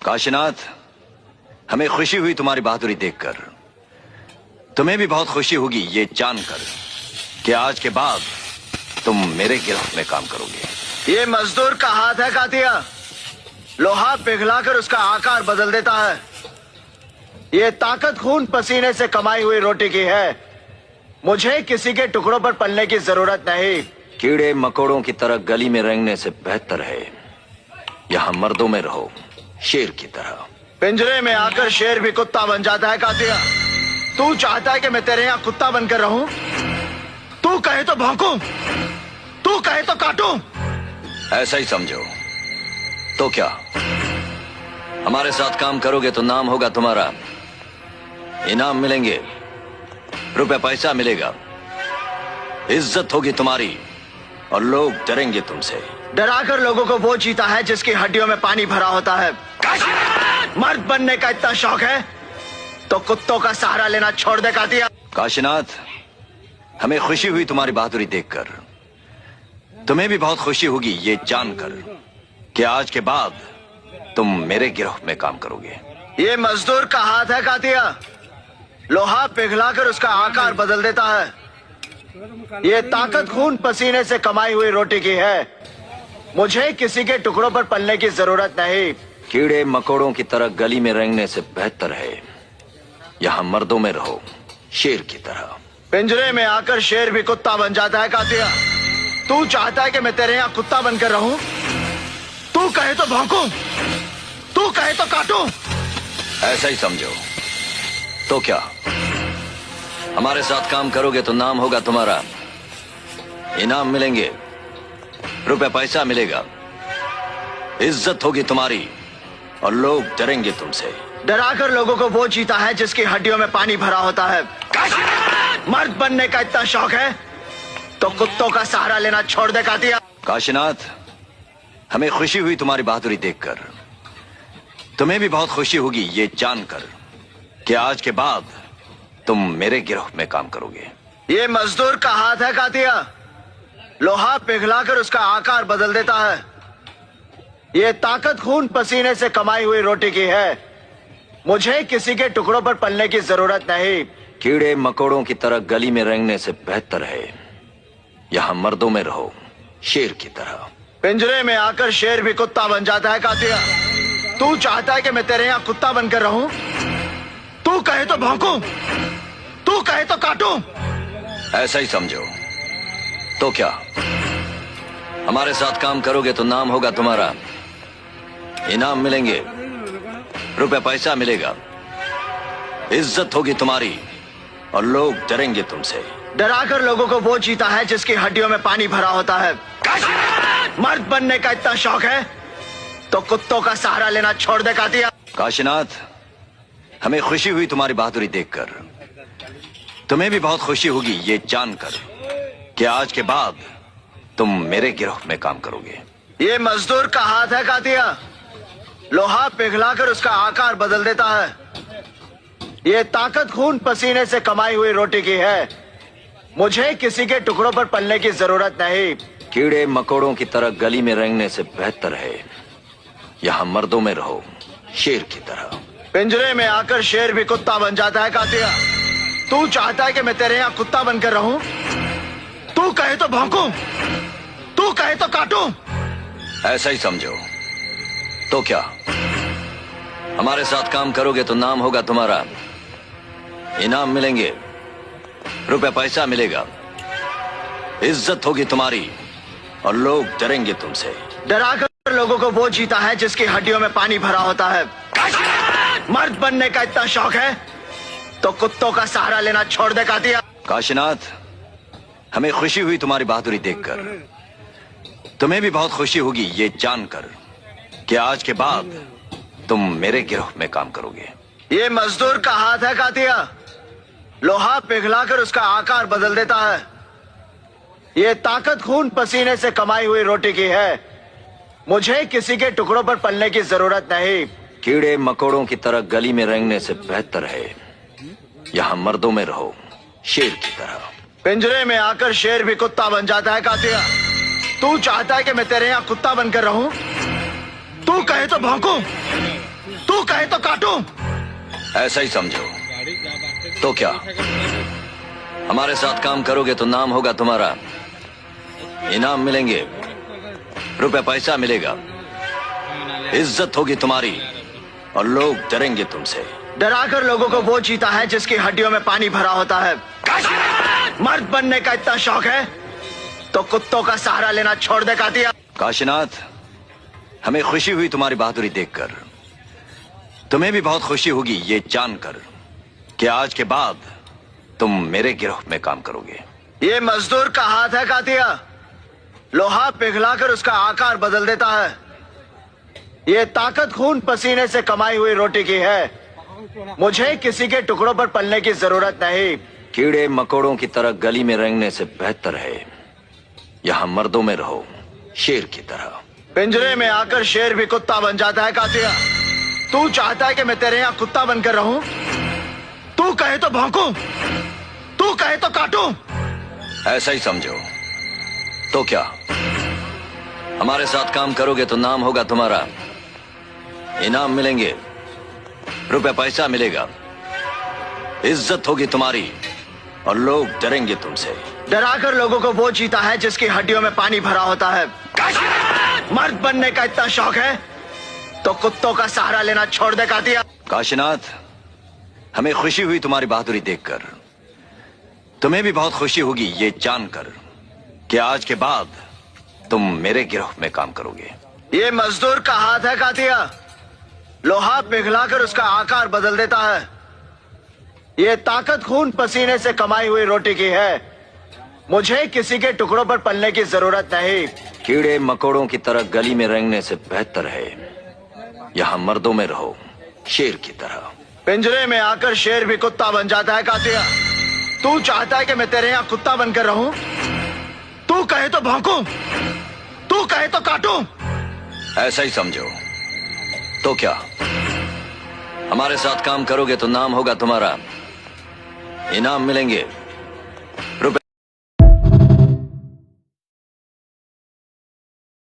काशीनाथ, हमें खुशी हुई तुम्हारी बहादुरी देखकर। तुम्हें भी बहुत खुशी होगी ये जानकर कि आज के बाद तुम मेरे गिरोह में काम करोगे। ये मजदूर का हाथ है कातिया, लोहा पिघलाकर उसका आकार बदल देता है। ये ताकत खून पसीने से कमाई हुई रोटी की है। मुझे किसी के टुकड़ों पर पलने की जरूरत नहीं। कीड़े मकोड़ों की तरह गली में रेंगने से बेहतर है यहाँ मर्दों में रहो, शेर की तरह। पिंजरे में आकर शेर भी कुत्ता बन जाता है कातिया। तू चाहता है कि मैं तेरे यहाँ कुत्ता बनकर रहूं? तू कहे तो भौंकूं, तू कहे तो काटूं। ऐसा ही समझो। तो क्या हमारे साथ काम करोगे तो नाम होगा तुम्हारा, इनाम मिलेंगे, रुपए पैसा मिलेगा, इज्जत होगी तुम्हारी और लोग डरेंगे तुमसे। डराकर लोगों को वो जीता है जिसकी हड्डियों में पानी भरा होता है। मर्द बनने का इतना शौक है तो कुत्तों का सहारा लेना छोड़ दे कातिया। काशीनाथ, हमें खुशी हुई तुम्हारी बहादुरी देखकर। तुम्हें भी बहुत खुशी होगी ये जानकर कि आज के बाद तुम मेरे गिरोह में काम करोगे। ये मजदूर का हाथ है कातिया, लोहा पिघलाकर उसका आकार बदल देता है। ये ताकत खून पसीने से कमाई हुई रोटी की है। मुझे किसी के टुकड़ों पर पलने की जरूरत नहीं। कीड़े मकोड़ों की तरह गली में रेंगने से बेहतर है यहाँ मर्दों में रहो, शेर की तरह। पिंजरे में आकर शेर भी कुत्ता बन जाता है कातिया। तू चाहता है कि मैं तेरे यहाँ कुत्ता बनकर रहूं? तू कहे तो भौंकूं, तू कहे तो काटूं। ऐसा ही समझो। तो क्या हमारे साथ काम करोगे तो नाम होगा तुम्हारा, इनाम मिलेंगे, रुपए पैसा मिलेगा, इज्जत होगी तुम्हारी और लोग डरेंगे तुमसे। डराकर लोगों को वो जीता है जिसकी हड्डियों में पानी भरा होता है। मर्द बनने का इतना शौक है तो कुत्तों का सहारा लेना छोड़ दे कातिया। काशीनाथ, हमें खुशी हुई तुम्हारी बहादुरी देखकर। तुम्हें भी बहुत खुशी होगी ये जानकर कि आज के बाद तुम मेरे गिरोह में काम करोगे। ये मजदूर का हाथ है कातिया, लोहा पिघलाकर उसका आकार बदल देता है। ये ताकत खून पसीने से कमाई हुई रोटी की है। मुझे किसी के टुकड़ों पर पलने की जरूरत नहीं। कीड़े मकोड़ों की तरह गली में रेंगने से बेहतर है यहाँ मर्दों में रहो, शेर की तरह। पिंजरे में आकर शेर भी कुत्ता बन जाता है कातिया। तू चाहता है कि मैं तेरे यहाँ कुत्ता बनकर रहूं? तू कहे तो भौंकूं, तू कहे तो काटूं। ऐसा ही समझो। तो क्या हमारे साथ काम करोगे तो नाम होगा तुम्हारा, इनाम मिलेंगे, रुपए पैसा मिलेगा, इज्जत होगी तुम्हारी और लोग डरेंगे तुमसे। डराकर लोगों को वो जीता है जिसकी हड्डियों में पानी भरा होता है। मर्द बनने का इतना शौक है तो कुत्तों का सहारा लेना छोड़ दे कातिया। काशीनाथ, हमें खुशी हुई तुम्हारी बहादुरी देखकर। तुम्हें भी बहुत खुशी होगी ये जानकर कि आज के बाद तुम मेरे गिरोह में काम करोगे। ये मजदूर का हाथ है कातिया, लोहा पिघलाकर उसका आकार बदल देता है। ये ताकत खून पसीने से कमाई हुई रोटी की है। मुझे किसी के टुकड़ों पर पलने की जरूरत नहीं। कीड़े मकोड़ों की तरह गली में रेंगने से बेहतर है यहाँ मर्दों में रहो, शेर की तरह। पिंजरे में आकर शेर भी कुत्ता बन जाता है कातिया। तू चाहता है कि मैं तेरे यहाँ कुत्ता बनकर रहूं? तू कहे तो भौंकूं, तू कहे तो काटूं। ऐसा ही समझो। तो क्या हमारे साथ काम करोगे तो नाम होगा तुम्हारा, इनाम मिलेंगे, रुपए पैसा मिलेगा, इज्जत होगी तुम्हारी और लोग डरेंगे तुमसे। डराकर लोगों को वो जीता है जिसकी हड्डियों में पानी भरा होता है। मर्द बनने का इतना शौक है तो कुत्तों का सहारा लेना छोड़ दे कातिया। काशीनाथ, हमें खुशी हुई तुम्हारी बहादुरी देखकर। तुम्हें भी बहुत खुशी होगी ये जानकर कि आज के बाद तुम मेरे गिरोह में काम करोगे। ये मजदूर का हाथ है कातिया, लोहा पिघलाकर उसका आकार बदल देता है। ये ताकत खून पसीने से कमाई हुई रोटी की है। मुझे किसी के टुकड़ों पर पलने की जरूरत नहीं। कीड़े मकोड़ों की तरह गली में रेंगने से बेहतर है यहाँ मर्दों में रहो, शेर की तरह। पिंजरे में आकर शेर भी कुत्ता बन जाता है कातिया। तू चाहता है कि मैं तेरे यहाँ कुत्ता बनकर रहूं? तू कहे तो भौंकूं, तो काटूं? ऐसा ही समझो। तो क्या हमारे साथ काम करोगे तो नाम होगा तुम्हारा, इनाम मिलेंगे, रुपया पैसा मिलेगा, इज्जत होगी तुम्हारी और लोग डरेंगे तुमसे। डराकर लोगों को वो जीता है जिसकी हड्डियों में पानी भरा होता है। मर्द बनने का इतना शौक है तो कुत्तों का सहारा लेना छोड़ दे कातिया। काशीनाथ, हमें खुशी हुई तुम्हारी बहादुरी देखकर। तुम्हें भी बहुत खुशी होगी ये जानकर कि आज के बाद तुम मेरे गिरोह में काम करोगे। ये मजदूर का हाथ है कातिया, लोहा पिघलाकर उसका आकार बदल देता है। ये ताकत खून पसीने से कमाई हुई रोटी की है। मुझे किसी के टुकड़ों पर पलने की जरूरत नहीं। कीड़े मकोड़ों की तरह गली में रेंगने से बेहतर है यहां मर्दों में रहो, शेर की तरह। पिंजरे में आकर शेर भी कुत्ता बन जाता है कातिया। तू चाहता है कि मैं तेरे यहाँ कुत्ता बनकर रहूं? तू कहे तो भौंकूं, तू कहे तो काटूं। ऐसा ही समझो। तो क्या हमारे साथ काम करोगे तो नाम होगा तुम्हारा, इनाम मिलेंगे, रुपया पैसा मिलेगा, इज्जत होगी तुम्हारी और लोग डरेंगे तुमसे। डराकर लोगों को वो जीता है जिसकी हड्डियों में पानी भरा होता है। मर्द बनने का इतना शौक है तो कुत्तों का सहारा लेना छोड़ दे कातिया। काशीनाथ, हमें खुशी हुई तुम्हारी बहादुरी देखकर। तुम्हें भी बहुत खुशी होगी ये जानकर कि आज के बाद तुम मेरे गिरोह में काम करोगे। ये मजदूर का हाथ है कातिया, लोहा पिघलाकर उसका आकार बदल देता है। ये ताकत खून पसीने से कमाई हुई रोटी की है। मुझे किसी के टुकड़ों पर पलने की जरूरत नहीं। कीड़े मकोड़ों की तरह गली में रेंगने से बेहतर है यहां मर्दों में रहो, शेर की तरह। पिंजरे में आकर शेर भी कुत्ता बन जाता है कातिया। तू चाहता है कि मैं तेरे यहाँ कुत्ता बनकर रहूं? तू कहे तो भौंकूं, तू कहे तो काटूं। ऐसा ही समझो। तो क्या हमारे साथ काम करोगे तो नाम होगा तुम्हारा, इनाम मिलेंगे,